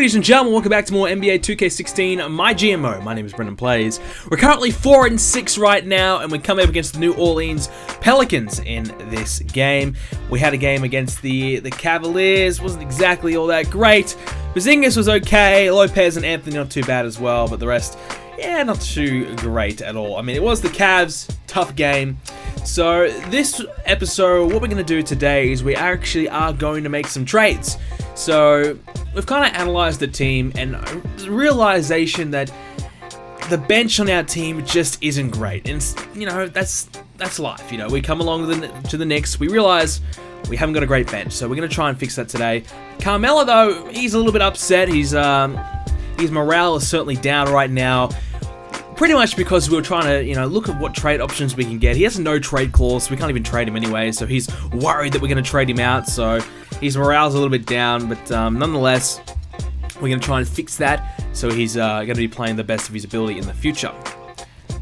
Ladies and gentlemen, welcome back to more NBA 2k16 MyGM. My name is BrendenPlayz. We're currently 4-6 right now, and we come up against the New Orleans Pelicans in this game. We had a game against the Cavaliers, wasn't exactly all that great. Porzingis was okay, Lopez and Anthony not too bad as well, but the rest, yeah, not too great at all. I mean, it was the Cavs, tough game. So this episode, what we're going to do today is we actually are going to make some trades. So we've kind of analyzed the team and realization that the bench on our team just isn't great. And you know, that's life. You know, we come along to the Knicks, we realize we haven't got a great bench, so we're going to try and fix that today. Carmello, though, he's a little bit upset. His morale is certainly down right now. Pretty much because we were trying to, you know, look at what trade options we can get. He has a no trade clause, so we can't even trade him anyway, so he's worried that we're going to trade him out, so his morale's a little bit down, but nonetheless, we're going to try and fix that, so he's going to be playing the best of his ability in the future.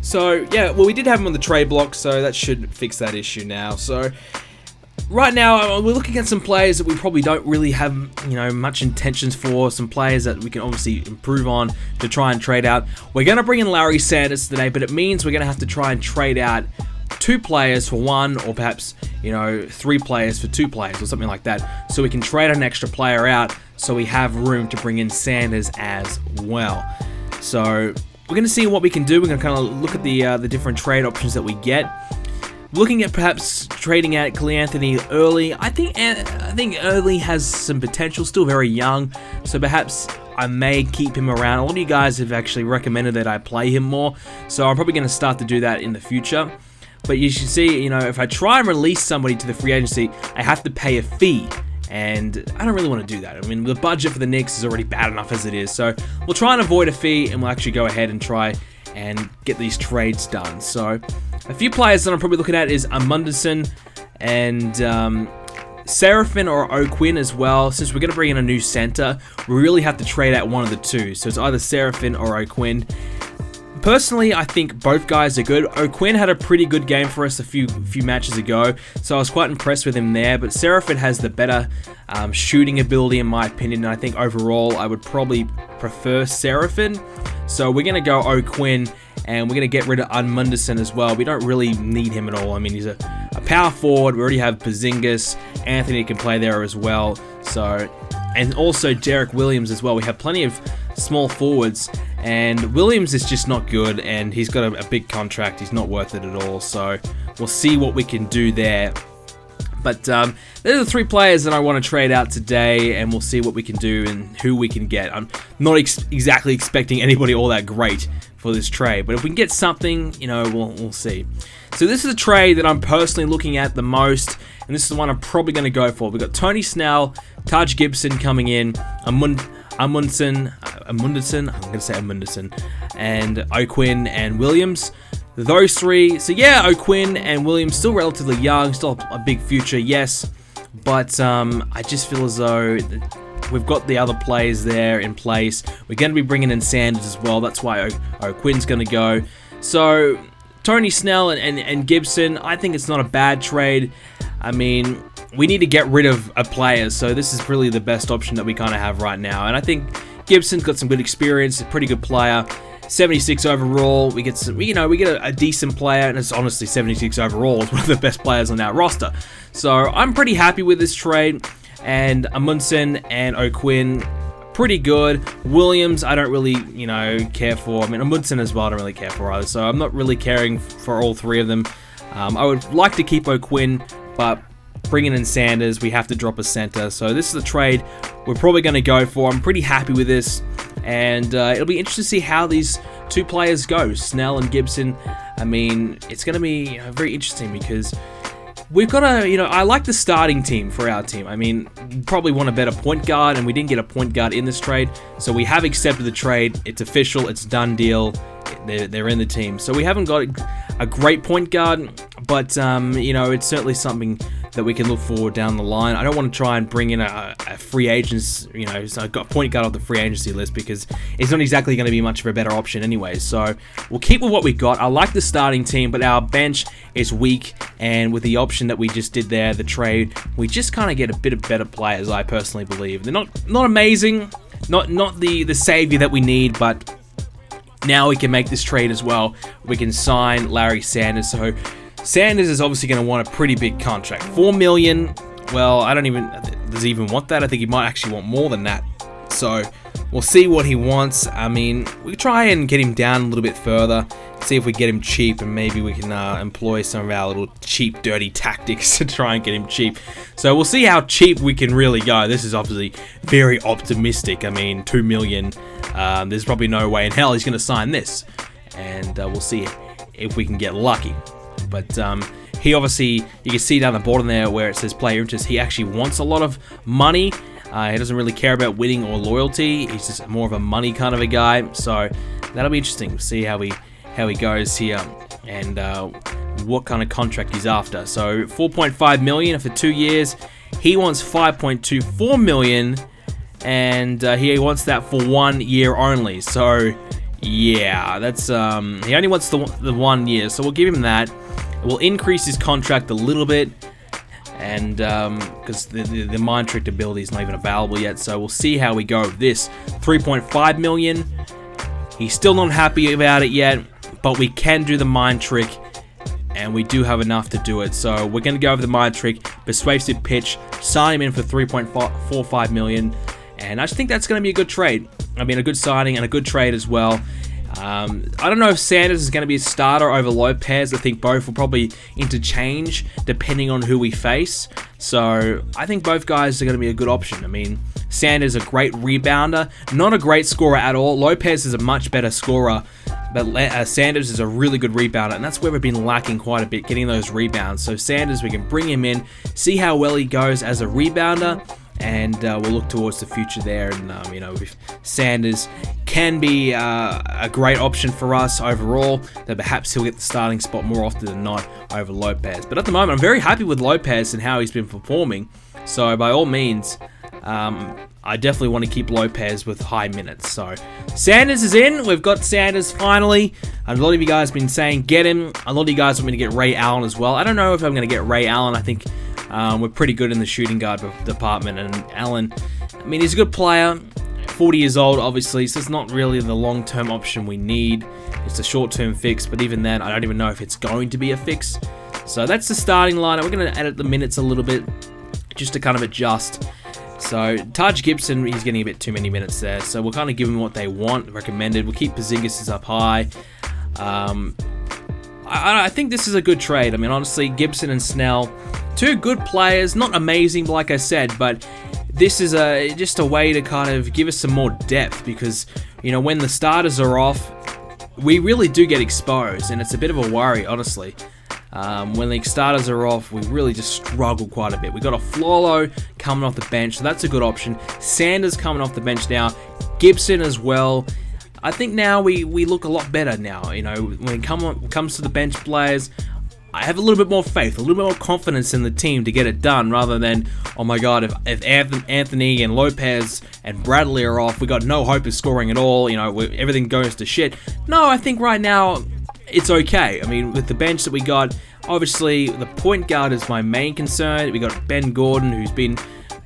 So, yeah, well, we did have him on the trade block, so that should fix that issue now. So, right now, we're looking at some players that we probably don't really have, you know, much intentions for. Some players that we can obviously improve on to try and trade out. We're going to bring in Larry Sanders today, but it means we're going to have to try and trade out 2 players for 1, or perhaps, you know, 3 players for 2 players, or something like that. So we can trade an extra player out, so we have room to bring in Sanders as well. So we're going to see what we can do. We're going to kind of look at the different trade options that we get. Looking at perhaps trading out Carmello Anthony early, I think early has some potential, still very young, so perhaps I may keep him around. A lot of you guys have actually recommended that I play him more, so I'm probably going to start to do that in the future. But you should see, you know, if I try and release somebody to the free agency, I have to pay a fee, and I don't really want to do that. I mean, the budget for the Knicks is already bad enough as it is, so we'll try and avoid a fee, and we'll actually go ahead and try and get these trades done. So a few players that I'm probably looking at is Amundsen and Seraphin or O'Quinn as well. Since we're going to bring in a new center, we really have to trade out one of the two. So it's either Seraphin or O'Quinn. Personally, I think both guys are good. O'Quinn had a pretty good game for us a few matches ago, so I was quite impressed with him there. But Seraphin has the better shooting ability in my opinion, and I think overall I would probably prefer Seraphin. So we're going to go O'Quinn, and we're going to get rid of Amundsen as well. We don't really need him at all. I mean, he's a power forward. We already have Porzingis. Anthony can play there as well. So, and also Derek Williams as well. We have plenty of small forwards, and Williams is just not good, and he's got a big contract. He's not worth it at all. So we'll see what we can do there. But there's the 3 players that I want to trade out today, and we'll see what we can do and who we can get. I'm not exactly expecting anybody all that great for this trade, but if we can get something, you know, we'll see. So this is a trade that I'm personally looking at the most, and this is the one I'm probably going to go for. We've got Tony Snell, Taj Gibson coming in, Amundsen, I'm going to say Amundsen, and O'Quinn and Williams. Those 3, so yeah, O'Quinn and Williams still relatively young, still a big future, yes, but I just feel as though we've got the other players there in place. We're going to be bringing in Sanders as well, that's why O'Quinn's going to go. So Tony Snell and Gibson, I think it's not a bad trade. I mean, we need to get rid of a player, so this is really the best option that we kind of have right now, and I think Gibson's got some good experience, a pretty good player. 76 overall, we get some, you know, we get a decent player, and it's honestly 76 overall is one of the best players on our roster. So I'm pretty happy with this trade, and Amundsen and O'Quinn, pretty good. Williams, I don't really, you know, care for. I mean, Amundsen as well, I don't really care for either, so I'm not really caring for all 3 of them. I would like to keep O'Quinn, but bringing in Sanders, we have to drop a center. So this is a trade we're probably going to go for. I'm pretty happy with this, and it'll be interesting to see how these 2 players go, Snell and Gibson. I mean, it's going to be, you know, very interesting because we've got a, you know, I like the starting team for our team. I mean, we probably want a better point guard, and we didn't get a point guard in this trade, so we have accepted the trade. It's official. It's a done deal. They're in the team. So we haven't got a great point guard, but you know, it's certainly something that we can look for down the line. I don't want to try and bring in a free agents, you know, so I've got a point guard off the free agency list because it's not exactly going to be much of a better option anyway. So we'll keep with what we got. I like the starting team, but our bench is weak, and with the option that we just did there, the trade, we just kind of get a bit of better players, I personally believe. They're not amazing, not the savior that we need, but now we can make this trade as well. We can sign Larry Sanders. So Sanders is obviously going to want a pretty big contract. $4 million. Well, I don't even, does he even want that? I think he might actually want more than that. So we'll see what he wants. I mean, we try and get him down a little bit further. See if we get him cheap, and maybe we can employ some of our little cheap, dirty tactics to try and get him cheap. So we'll see how cheap we can really go. This is obviously very optimistic. I mean, $2 million. There's probably no way in hell he's going to sign this. And we'll see if we can get lucky. But he obviously, you can see down the bottom there where it says player interest, he actually wants a lot of money. He doesn't really care about winning or loyalty. He's just more of a money kind of a guy. So that'll be interesting. We'll see how he goes here and what kind of contract he's after. So $4.5 million for 2 years. He wants $5.24 million, and he wants that for 1 year only. So yeah, that's he only wants the 1 year. So we'll give him that. We'll increase his contract a little bit, and because the mind trick ability is not even available yet. So we'll see how we go with this. $3.5 million. He's still not happy about it yet, but we can do the mind trick, and we do have enough to do it. So we're going to go over the mind trick, persuasive pitch, sign him in for $3.45 million, and I just think that's going to be a good trade. I mean, a good signing and a good trade as well. I don't know if Sanders is going to be a starter over Lopez. I think both will probably interchange depending on who we face. So I think both guys are going to be a good option. I mean, Sanders is a great rebounder, not a great scorer at all. Lopez is a much better scorer, but Sanders is a really good rebounder, and that's where we've been lacking quite a bit, getting those rebounds. So Sanders, we can bring him in, see how well he goes as a rebounder, and we'll look towards the future there. And you know, if Sanders can be a great option for us overall, then perhaps he'll get the starting spot more often than not over Lopez. But at the moment, I'm very happy with Lopez and how he's been performing. So by all means, I definitely want to keep Lopez with high minutes. So Sanders is in. We've got Sanders finally. A lot of you guys have been saying get him. A lot of you guys want me to get Ray Allen as well. I don't know if I'm going to get Ray Allen. I think we're pretty good in the shooting guard department. And Allen, I mean, he's a good player. 40 years old, obviously, so it's not really the long-term option we need. It's a short-term fix, but even then, I don't even know if it's going to be a fix. So that's the starting lineup. We're going to edit the minutes a little bit just to kind of adjust. So Taj Gibson, he's getting a bit too many minutes there, so we'll kind of give him what they want, recommended. We'll keep Porzingis up high. I think this is a good trade. I mean, honestly, Gibson and Snell, two good players, not amazing, like I said, but this is just a way to kind of give us some more depth, because, you know, when the starters are off, we really do get exposed, and it's a bit of a worry, honestly. When the starters are off, we really just struggle quite a bit. We've got a Flolo coming off the bench, so that's a good option. Sanders coming off the bench now. Gibson as well. I think now we look a lot better now. You know, when it comes to the bench players, I have a little bit more faith, a little bit more confidence in the team to get it done, rather than, oh my god, if Anthony and Lopez and Bradley are off, we got no hope of scoring at all, you know, everything goes to shit. No, I think right now it's okay. I mean, with the bench that we got, obviously the point guard is my main concern. We got Ben Gordon, who's been,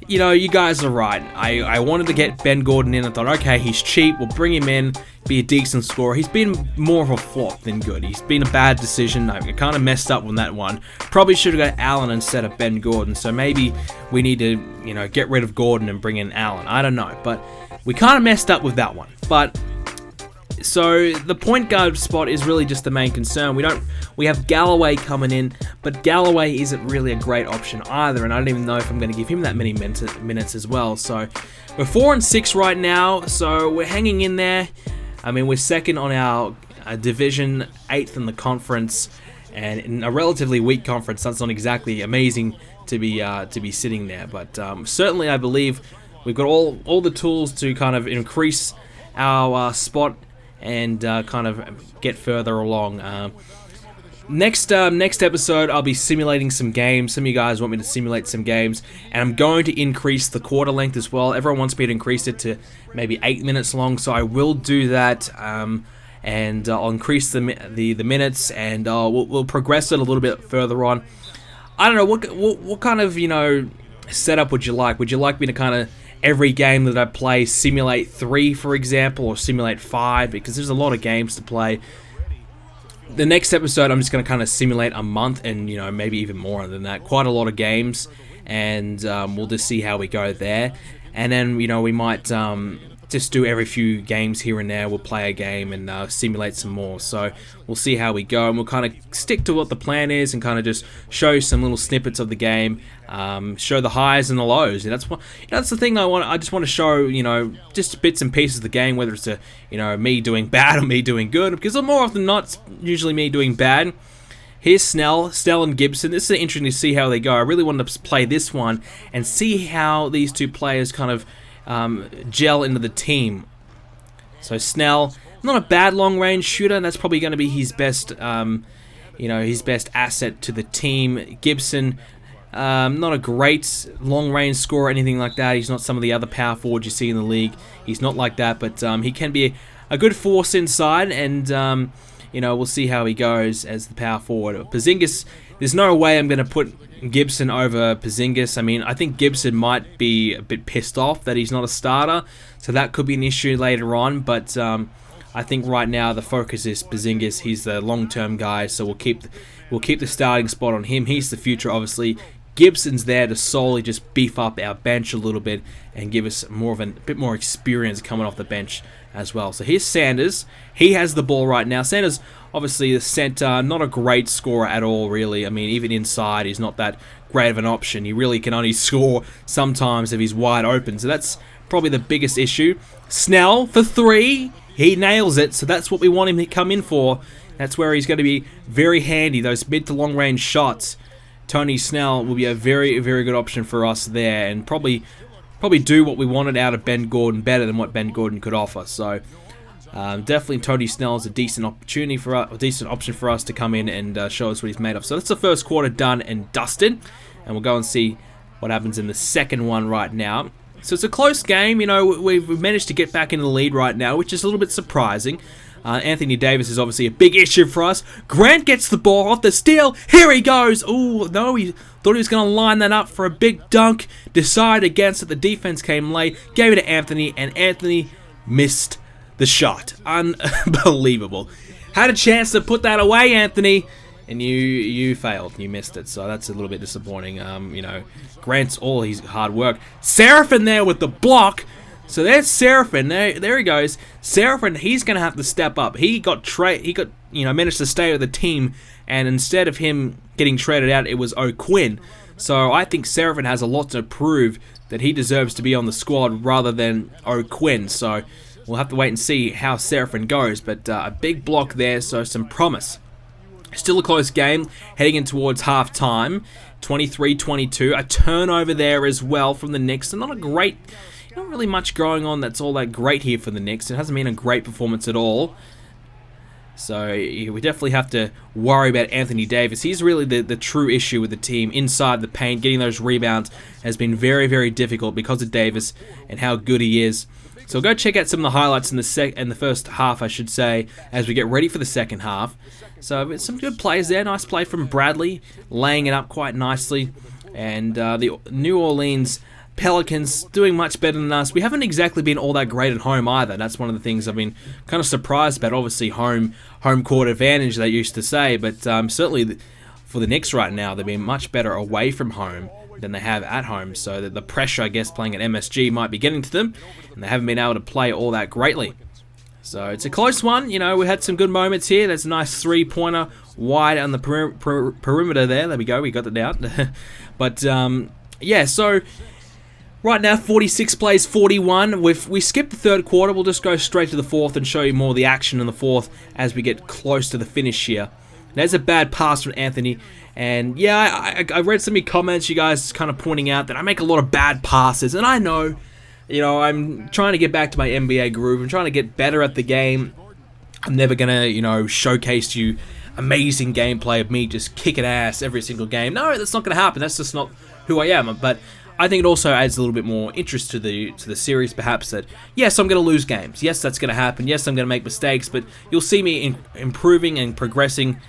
you know, you guys are right. I wanted to get Ben Gordon in. I thought, okay, he's cheap. We'll bring him in, be a decent scorer. He's been more of a flop than good. He's been a bad decision. I kind of messed up on that one. Probably should have got Allen instead of Ben Gordon. So maybe we need to, you know, get rid of Gordon and bring in Allen. I don't know. But we kind of messed up with that one. But so the point guard spot is really just the main concern. We have Galloway coming in, but Galloway isn't really a great option either, and I don't even know if I'm going to give him that many minutes as well. So we're 4-6 right now, so we're hanging in there. I mean, we're second on our division, 8th in the conference, and in a relatively weak conference, that's not exactly amazing to be sitting there. But certainly, I believe we've got all the tools to kind of increase our spot and kind of get further along. Next episode, I'll be simulating some games. Some of you guys want me to simulate some games, and I'm going to increase the quarter length as well. Everyone wants me to increase it to maybe 8 minutes long, so I will do that. And I'll increase the minutes, and we'll progress it a little bit further on. I don't know what kind of, you know, setup would you like? Would you like me to kind of every game that I play simulate 3, for example, or simulate 5, because there's a lot of games to play. The next episode, I'm just going to kind of simulate a month, and maybe even more than that. Quite a lot of games, and we'll just see how we go there. And then we might just do every few games here and there. We'll play a game and simulate some more. So we'll see how we go, and we'll kind of stick to what the plan is and kind of just show some little snippets of the game, show the highs and the lows. And that's the thing I just want to show, just bits and pieces of the game, whether it's me doing bad or me doing good, because more often than not, it's usually me doing bad. Here's Snell and Gibson. This is interesting to see how they go. I really wanted to play this one and see how these two players kind of gel into the team. So Snell, not a bad long-range shooter. That's probably going to be his best, his best asset to the team. Gibson, not a great long-range scorer or anything like that. He's not some of the other power forwards you see in the league. He's not like that, but he can be a good force inside, and we'll see how he goes as the power forward. Porzingis, there's no way I'm going to put Gibson over Porzingis. I mean, I think Gibson might be a bit pissed off that he's not a starter, so that could be an issue later on, but I think right now the focus is Porzingis. He's the long-term guy, so we'll keep the starting spot on him. He's the future, obviously. Gibson's there to solely just beef up our bench a little bit and give us a bit more experience coming off the bench as well. So here's Sanders. He has the ball right now. Sanders, obviously the center, not a great scorer at all, really. I mean, even inside, he's not that great of an option. He really can only score sometimes if he's wide open. So that's probably the biggest issue. Snell for 3. He nails it, so that's what we want him to come in for. That's where he's going to be very handy, those mid to long range shots. Tony Snell will be a very, very good option for us there, and probably do what we wanted out of Ben Gordon better than what Ben Gordon could offer. So definitely Tony Snell is a decent opportunity for us, a decent option for us to come in and show us what he's made of. So that's the first quarter done and dusted, and we'll go and see what happens in the second one right now. So it's a close game. We've managed to get back into the lead right now, which is a little bit surprising. Anthony Davis is obviously a big issue for us. Grant gets the ball off the steal. Here he goes. Oh, no, he thought he was going to line that up for a big dunk. Decided against it. The defense came late. Gave it to Anthony, and Anthony missed the shot. Unbelievable. Had a chance to put that away, Anthony, and you failed. You missed it, so that's a little bit disappointing. Grant's all his hard work. Seraphin there with the block. So there's Seraphin. There he goes. Seraphin, he's going to have to step up. He managed to stay with the team, and instead of him getting traded out, it was O'Quinn. So I think Seraphin has a lot to prove that he deserves to be on the squad rather than O'Quinn. So we'll have to wait and see how Seraphin goes, but a big block there, so some promise. Still a close game, heading in towards half-time, 23-22. A turnover there as well from the Knicks, and not really much going on that's all that great here for the Knicks. It hasn't been a great performance at all. So we definitely have to worry about Anthony Davis. He's really the true issue with the team inside the paint. Getting those rebounds has been very, very difficult because of Davis and how good he is. So go check out some of the highlights in the first half, I should say, as we get ready for the second half. So some good plays there. Nice play from Bradley, laying it up quite nicely. And the New Orleans Pelicans doing much better than us. We haven't exactly been all that great at home either. That's one of the things I've been kind of surprised about. Obviously, home court advantage, they used to say, but certainly for the Knicks right now, they've been much better away from home than they have at home. So that the pressure, I guess, playing at MSG might be getting to them, and they haven't been able to play all that greatly. So it's a close one. We had some good moments here. There's a nice three-pointer wide on the perimeter there. There we go. We got it out. But yeah, so right now, 46 plays 41. We skipped the third quarter. We'll just go straight to the fourth and show you more of the action in the fourth as we get close to the finish here. There's a bad pass from Anthony. And yeah, I read some of your comments, you guys kind of pointing out that I make a lot of bad passes. And I know, I'm trying to get back to my NBA groove. I'm trying to get better at the game. I'm never going to, showcase you amazing gameplay of me just kicking ass every single game. No, that's not going to happen. That's just not who I am. But I think it also adds a little bit more interest to the series, perhaps, that yes, I'm going to lose games. Yes, that's going to happen. Yes, I'm going to make mistakes, but you'll see me improving and progressing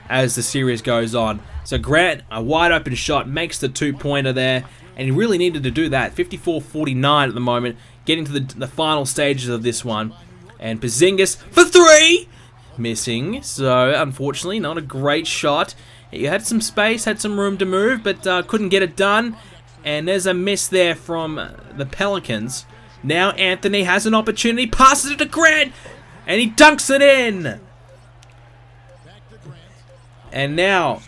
as the series goes on. So Grant, a wide open shot, makes the two-pointer there, and he really needed to do that. 54-49 at the moment, getting to the final stages of this one. And Porzingis for 3! Missing, so unfortunately not a great shot. He had some space, had some room to move, but couldn't get it done. And there's a miss there from the Pelicans. Now Anthony has an opportunity, passes it to Grant, and he dunks it in. And now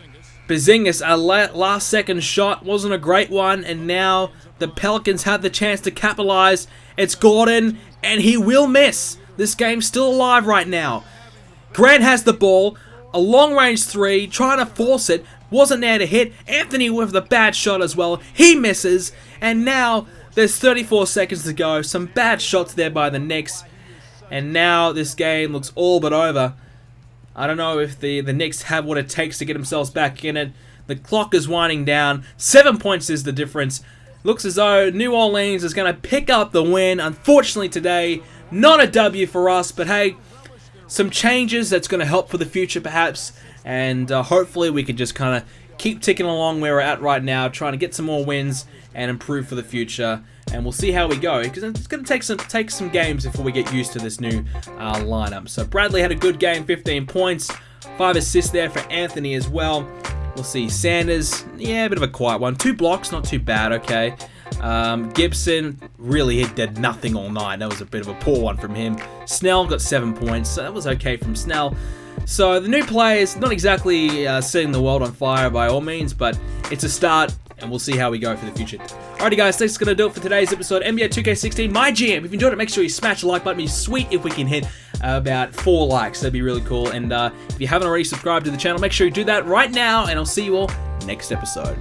Porzingis, a last second shot, wasn't a great one, and now the Pelicans have the chance to capitalize. It's Gordon, and he will miss. This game's still alive right now. Grant has the ball, a long-range 3, trying to force it, wasn't there to hit. Anthony with the bad shot as well, he misses, and now there's 34 seconds to go. Some bad shots there by the Knicks, and now this game looks all but over. I don't know if the Knicks have what it takes to get themselves back in it. The clock is winding down. 7 points is the difference. Looks as though New Orleans is going to pick up the win. Unfortunately today, not a W for us, but hey, some changes that's going to help for the future perhaps, and hopefully we can just kind of keep ticking along where we're at right now, trying to get some more wins and improve for the future, and we'll see how we go, because it's going to take some games before we get used to this new lineup. So Bradley had a good game, 15 points, 5 assists there for Anthony as well. We'll see Sanders, yeah, a bit of a quiet one, 2 blocks, not too bad, okay. Gibson really did nothing all night. That was a bit of a poor one from him. Snell got 7 points, so that was okay from Snell. So the new players, not exactly setting the world on fire by all means, but it's a start, and we'll see how we go for the future. Alrighty guys, that's going to do it for today's episode. NBA 2k16 MyGM. If you enjoyed it, make sure you smash the like button. It'd be sweet if we can hit about 4 likes. That'd be really cool. And if you haven't already subscribed to the channel, make sure you do that right now, and I'll see you all next episode.